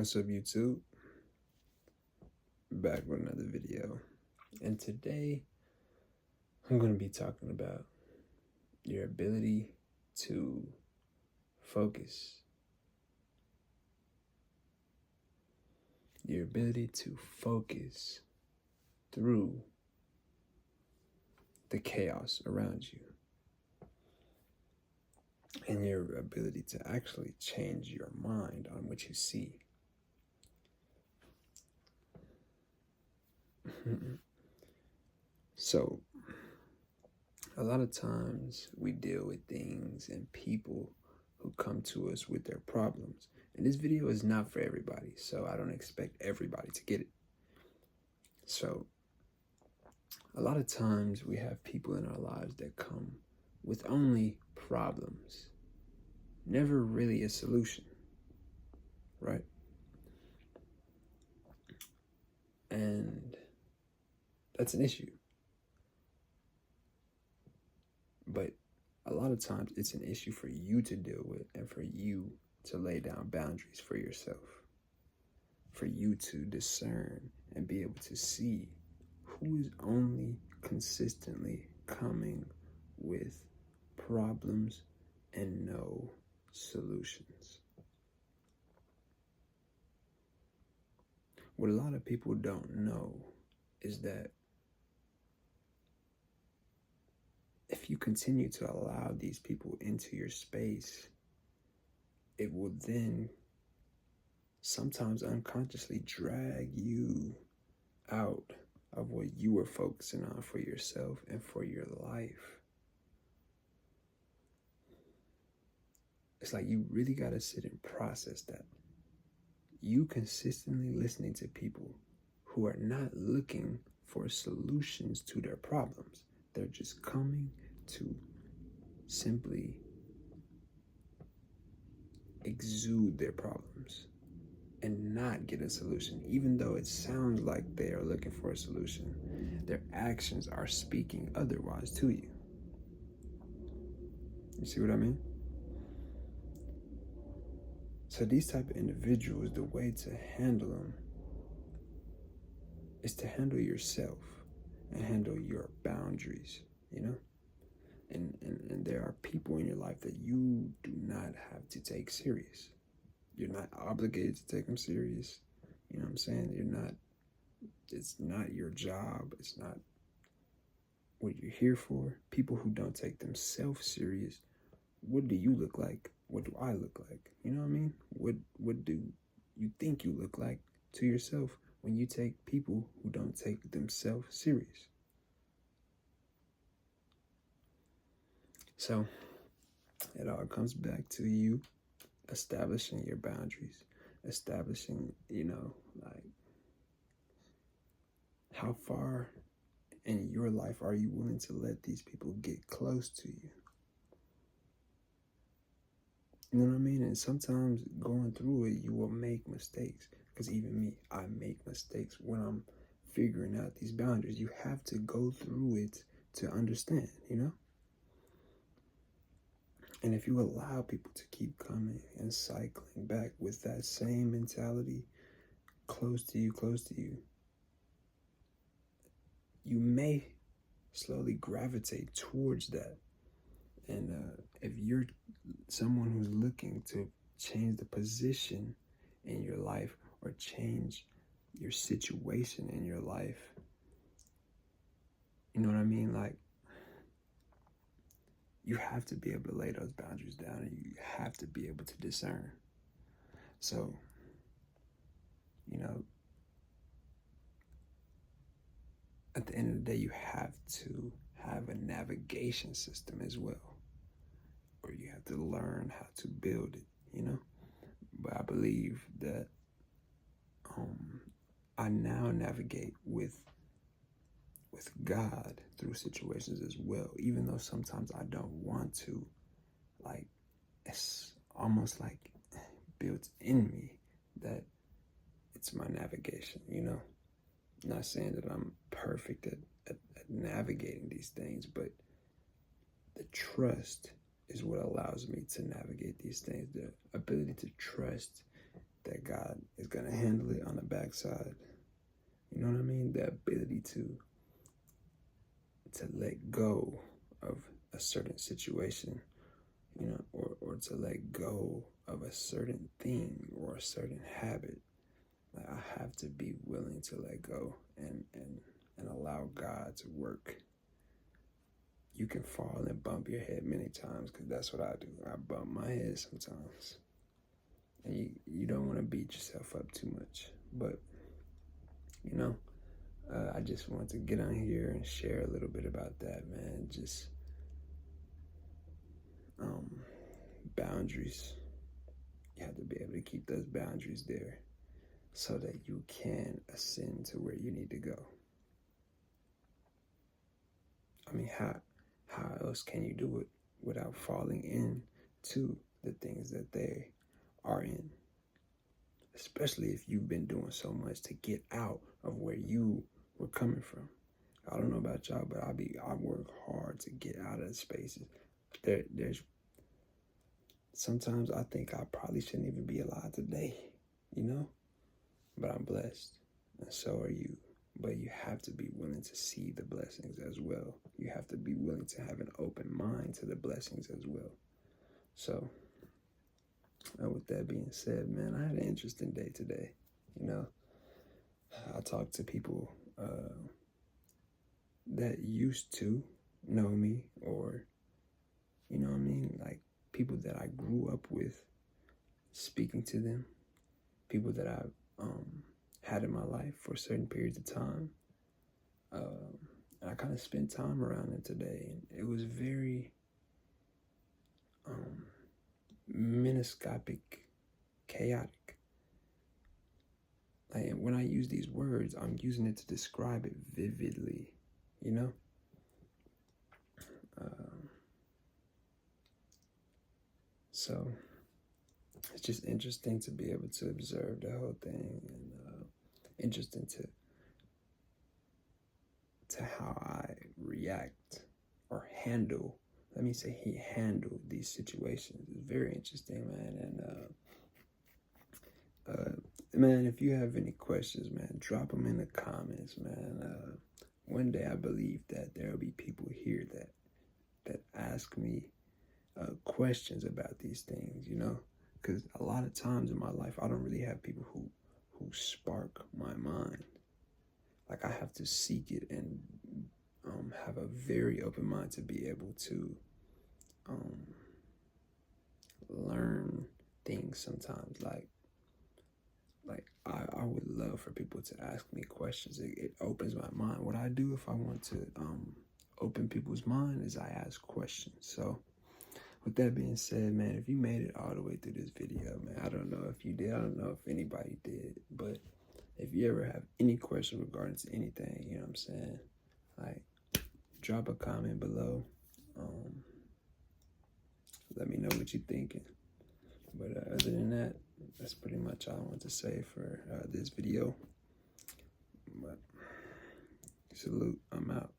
What's up, YouTube? Back with another video. And today I'm going to be talking about your ability to focus. Your ability to focus through the chaos around you. And your ability to actually change your mind on what you see. So, a lot of times we deal with things and people who come to us with their problems. And this video is not for everybody, so I don't expect everybody to get it. So, a lot of times we have people in our lives that come with only problems, never really a solution, right? And that's an issue. But a lot of times it's an issue for you to deal with and for you to lay down boundaries for yourself, for you to discern and be able to see who is only consistently coming with problems and no solutions. What a lot of people don't know is that if you continue to allow these people into your space, it will then sometimes unconsciously drag you out of what you were focusing on for yourself and for your life. It's like you really got to sit and process that. You consistently listening to people who are not looking for solutions to their problems. They're just coming to simply exude their problems and not get a solution. Even though it sounds like they are looking for a solution, their actions are speaking otherwise to you. You see what I mean? So these type of individuals, the way to handle them is to handle yourself and handle your boundaries, you know? And there are people in your life that you do not have to take serious. You're not obligated to take them serious. You know what I'm saying? It's not your job. It's not what you're here for. People who don't take themselves serious, what do you look like? What do I look like? You know what I mean? What do you think you look like to yourself when you take people who don't take themselves serious? So it all comes back to you establishing your boundaries, establishing, like how far in your life are you willing to let these people get close to you? You know what I mean? And sometimes going through it, you will make mistakes. Because even me, I make mistakes when I'm figuring out these boundaries. You have to go through it to understand, you know? And if you allow people to keep coming and cycling back with that same mentality, close to you, you may slowly gravitate towards that. And if you're someone who's looking to change the position in your life or change your situation in your life, you know what I mean? Like, you have to be able to lay those boundaries down and you have to be able to discern. So, at the end of the day, you have to have a navigation system as well, or you have to learn how to build it, But I believe that I now navigate with God through situations as well, even though sometimes I don't want to. Like, it's almost like built in me that it's my navigation, Not saying that I'm perfect at navigating these things, but the trust is what allows me to navigate these things. The ability to trust that God is going to handle it on the backside. You know what I mean? The ability to let go of a certain situation, you know, or to let go of a certain thing or a certain habit. Like, I have to be willing to let go and allow God to work. You can fall and bump your head many times, because that's what I do. I bump my head sometimes. And you don't want to beat yourself up too much. But, you know, I just wanted to get on here and share a little bit about that, man. Just boundaries. You have to be able to keep those boundaries there so that you can ascend to where you need to go. I mean, how else can you do it without falling into the things that they are in? Especially if you've been doing so much to get out of where you were coming from. I don't know about y'all, but I work hard to get out of the spaces. There's sometimes I think I probably shouldn't even be alive today, you know? But I'm blessed, and so are you. But you have to be willing to see the blessings as well. You have to be willing to have an open mind to the blessings as well. So, with that being said, man, I had an interesting day today. You know, I talked to people that used to know me, or, you know what I mean, like people that I grew up with, speaking to them, people that I've had in my life for certain periods of time. And I kind of spent time around them today, and it was very miniscopic, chaotic. Like, when I use these words, I'm using it to describe it vividly, you know? So it's just interesting to be able to observe the whole thing, and interesting to how I react or handle. Let me say he handled these situations. It's very interesting, man. And man, if you have any questions, man, drop them in the comments, man. One day I believe that there'll be people here that ask me questions about these things, you know, because a lot of times in my life I don't really have people who spark my mind. Like, I have to seek it and have a very open mind to be able to learn things sometimes. Like I would love for people to ask me questions. It opens my mind. What I do if I want to open people's mind is I ask questions. So with that being said, man, if you made it all the way through this video, man, I don't know if you did. I don't know if anybody did. But if you ever have any question regarding to anything, you know what I'm saying, like, drop a comment below. Let me know what you're thinking. But other than that, that's pretty much all I want to say for this video. But salute, I'm out.